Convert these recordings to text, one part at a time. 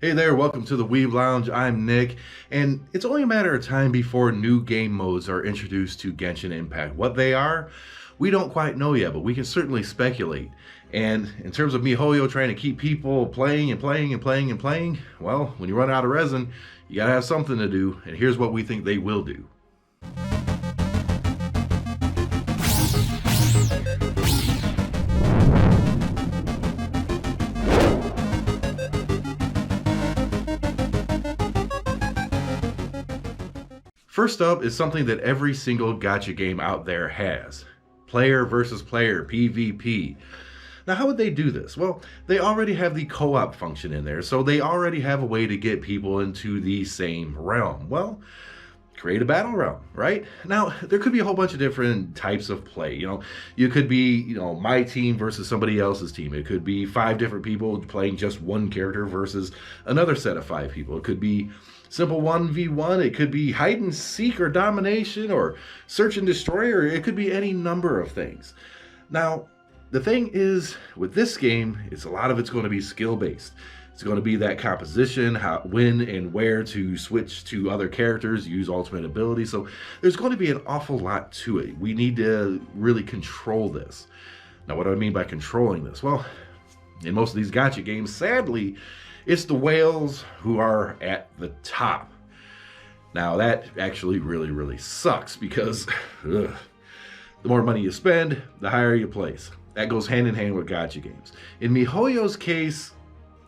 Hey there, welcome to the Weeb Lounge. I'm Nick, and it's only a matter of time before new game modes are introduced to Genshin Impact. What they are, we don't quite know yet, but we can certainly speculate. And in terms of MiHoYo trying to keep people playing and playing and playing and playing, well, when you run out of resin, you gotta have something to do, and here's what we think they will do. First up is something that every single gacha game out there has. Player versus player, PvP. Now, how would they do this? Well, they already have the co-op function in there, so they already have a way to get people into the same realm. Well, create a battle realm, right? Now, there could be a whole bunch of different types of play. You could be, my team versus somebody else's team. It could be 5 different people playing just one character versus another set of 5 people. It could be simple 1v1. It could be hide and seek or domination or search and destroy, or it could be any number of things. Now, the thing is, with this game, a lot of it's going to be skill-based. It's going to be that composition, when and where to switch to other characters, use ultimate ability. So there's going to be an awful lot to it. We need to really control this. Now, what do I mean by controlling this? Well, in most of these gacha games, sadly, it's the whales who are at the top. Now, that actually really, really sucks because the more money you spend, the higher you place. That goes hand in hand with gacha games. In MiHoYo's case,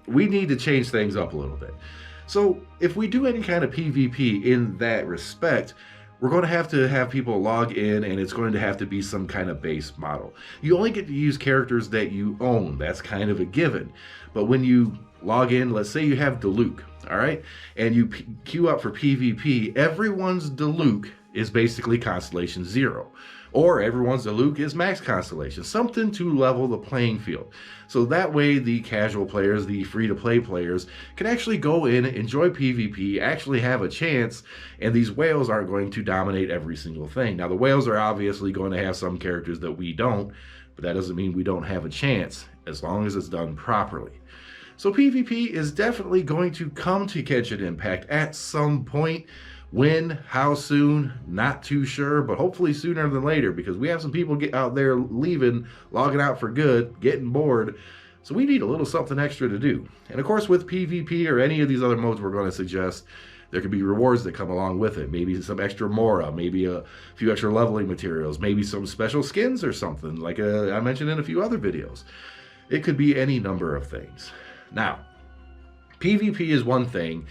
we need to change things up a little bit. So if we do any kind of PvP in that respect, we're going to have people log in, and it's going to have to be some kind of base model. You only get to use characters that you own. That's kind of a given. But when you log in, let's say you have Diluc, all right? And you queue up for PvP, everyone's Diluc is basically Constellation 0. Or everyone's Diluc is max Constellation, something to level the playing field. So that way the casual players, the free-to-play players, can actually go in, enjoy PvP, actually have a chance, and these whales aren't going to dominate every single thing. Now, the whales are obviously going to have some characters that we don't, but that doesn't mean we don't have a chance, as long as it's done properly. So PvP is definitely going to come to Genshin Impact at some point. When, how soon, not too sure, but hopefully sooner than later, because we have some people get out there leaving, logging out for good, getting bored. So we need a little something extra to do. And of course, with PvP or any of these other modes we're going to suggest, there could be rewards that come along with it. Maybe some extra Mora, maybe a few extra leveling materials, maybe some special skins or something, like I mentioned in a few other videos. It could be any number of things. Now, PvP is one thing,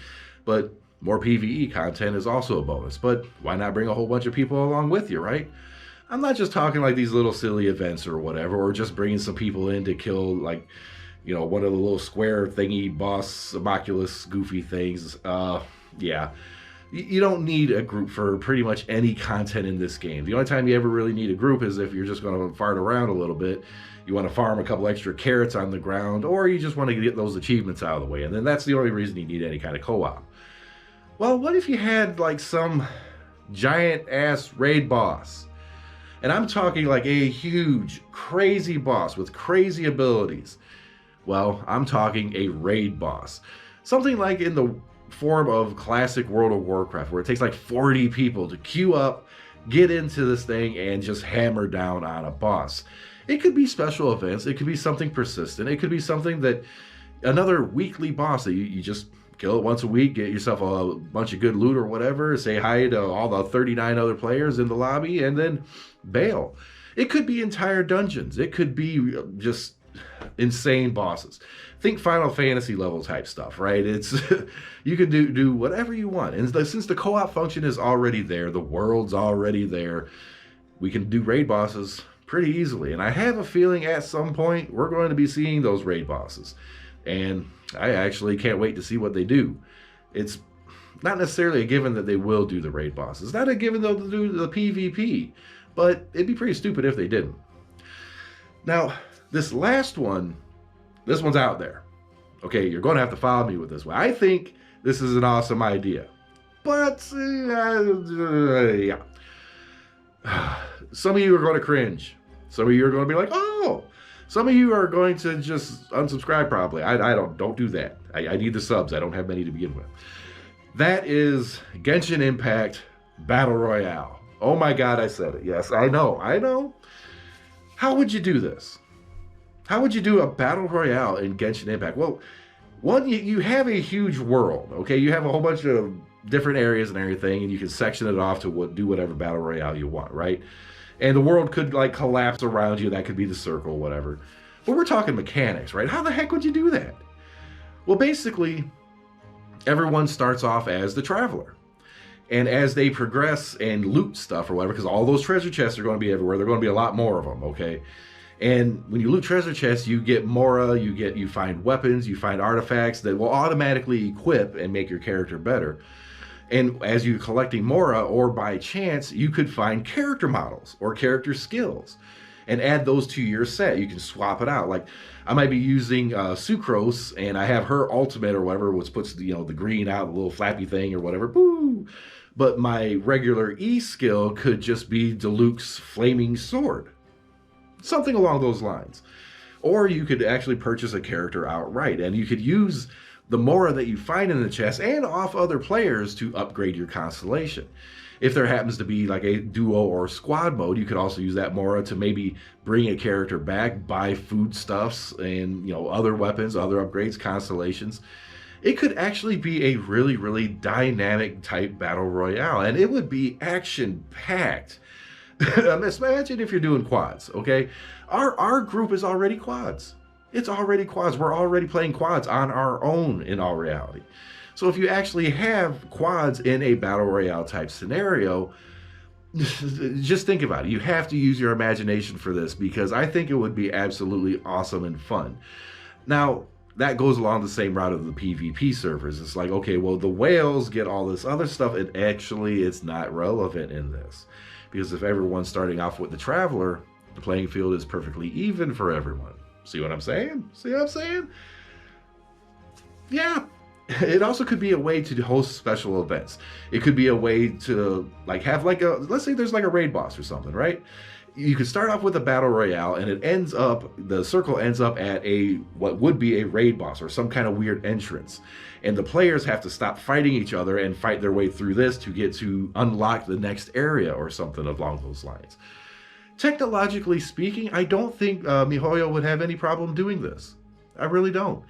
but more PvE content is also a bonus. But why not bring a whole bunch of people along with you, right? I'm not just talking like these little silly events or whatever, or just bringing some people in to kill, like, one of the little square thingy boss, homunculus, goofy things. Yeah. You don't need a group for pretty much any content in this game. The only time you ever really need a group is if you're just going to fart around a little bit. You want to farm a couple extra carrots on the ground, or you just want to get those achievements out of the way. And then that's the only reason you need any kind of co-op. Well, what if you had like some giant ass raid boss? And I'm talking like a huge, crazy boss with crazy abilities. Well, I'm talking a raid boss. Something like in the form of classic World of Warcraft, where it takes like 40 people to queue up, get into this thing, and just hammer down on a boss. It could be special events. It could be something persistent. It could be something that another weekly boss that you just kill it once a week, get yourself a bunch of good loot or whatever, say hi to all the 39 other players in the lobby, and then bail. It could be entire dungeons. It could be just insane bosses. Think Final Fantasy level type stuff, right? It's you can do whatever you want. And since the co-op function is already there, the world's already there, we can do raid bosses pretty easily. And I have a feeling at some point we're going to be seeing those raid bosses. And I actually can't wait to see what they do. It's not necessarily a given that they will do the raid bosses. It's not a given they'll do the PvP, but it'd be pretty stupid if they didn't. Now, this last one, this one's out there. Okay, you're going to have to follow me with this one. I think this is an awesome idea. But, yeah. Some of you are going to cringe. Some of you are going to be like, oh. Some of you are going to just unsubscribe probably. I don't do that. I need the subs. I don't have many to begin with. That is Genshin Impact Battle Royale. Oh my God, I said it. Yes, I know. How would you do this? How would you do a Battle Royale in Genshin Impact? Well, one, you have a huge world, okay? You have a whole bunch of different areas and everything, and you can section it off to do whatever Battle Royale you want, right? And the world could like collapse around you. That could be the circle, whatever. But we're talking mechanics, right? How the heck would you do that? Well, basically, everyone starts off as the traveler. And as they progress and loot stuff or whatever, because all those treasure chests are going to be everywhere, there are going to be a lot more of them, okay? And when you loot treasure chests, you get Mora, you find weapons, you find artifacts that will automatically equip and make your character better. And as you're collecting Mora, or by chance, you could find character models or character skills and add those to your set. You can swap it out. Like, I might be using Sucrose, and I have her ultimate or whatever, which puts the green out, the little flappy thing or whatever. Boo! But my regular E skill could just be Diluc's flaming sword. Something along those lines. Or you could actually purchase a character outright, and you could use the Mora that you find in the chest and off other players to upgrade your constellation. If there happens to be like a duo or squad mode, you could also use that Mora to maybe bring a character back, buy foodstuffs and other weapons, other upgrades, constellations. It could actually be a really, really dynamic type battle royale, and it would be action-packed. Imagine if you're doing quads, okay? Our group is already quads. It's already quads. We're already playing quads on our own in all reality. So if you actually have quads in a battle royale type scenario, just think about it. You have to use your imagination for this, because I think it would be absolutely awesome and fun. Now, that goes along the same route of the PvP servers. It's like, okay, well, the whales get all this other stuff, and actually it's not relevant in this. Because if everyone's starting off with the traveler, the playing field is perfectly even for everyone. See what I'm saying? See what I'm saying? Yeah. It also could be a way to host special events. It could be a way to have let's say there's like a raid boss or something, right? You could start off with a battle royale, and the circle ends up at what would be a raid boss or some kind of weird entrance. And the players have to stop fighting each other and fight their way through this to get to unlock the next area or something along those lines. Technologically speaking, I don't think MiHoYo would have any problem doing this. I really don't.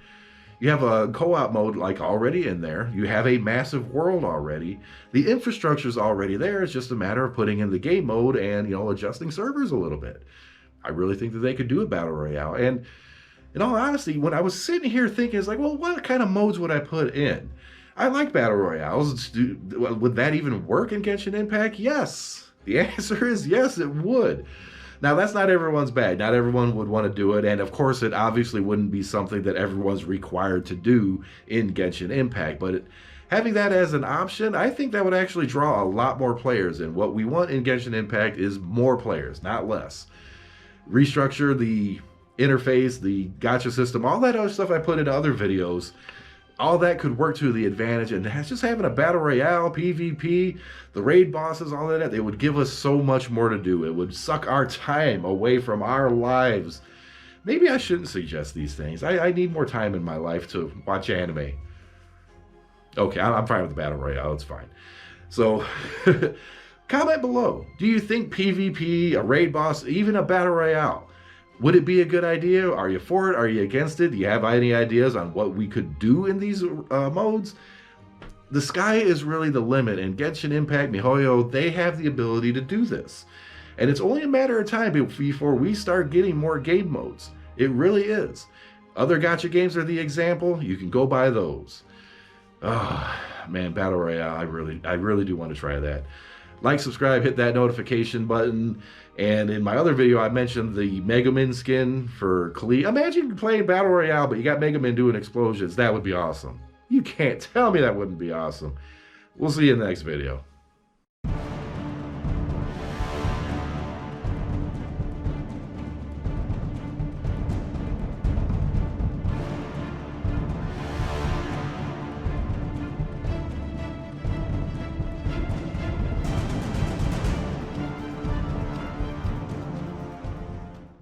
You have a co-op mode already in there. You have a massive world already. The infrastructure is already there. It's just a matter of putting in the game mode and adjusting servers a little bit. I really think that they could do a battle royale. And in all honesty, when I was sitting here thinking, it's like, well, what kind of modes would I put in? I like battle royales. Would that even work in Genshin Impact? Yes. The answer is yes, it would. Now, that's not everyone's bag. Not everyone would want to do it. And of course, it obviously wouldn't be something that everyone's required to do in Genshin Impact. But having that as an option, I think that would actually draw a lot more players. And what we want in Genshin Impact is more players, not less. Restructure the interface, the gacha system, all that other stuff I put into other videos. All that could work to the advantage, and just having a battle royale, PvP, the raid bosses, all of that, it would give us so much more to do. It would suck our time away from our lives. Maybe I shouldn't suggest these things. I need more time in my life to watch anime. Okay, I'm fine with the battle royale. It's fine. So, comment below. Do you think PvP, a raid boss, even a battle royale, would it be a good idea? Are you for it? Are you against it? Do you have any ideas on what we could do in these modes? The sky is really the limit, and Genshin Impact, MiHoYo, they have the ability to do this. And it's only a matter of time before we start getting more game modes. It really is. Other gacha games are the example. You can go by those. Oh, man, Battle Royale, I really do want to try that. Like, subscribe, hit that notification button. And in my other video, I mentioned the Megumin skin for Klee. Imagine playing Battle Royale, but you got Megumin doing explosions. That would be awesome. You can't tell me that wouldn't be awesome. We'll see you in the next video.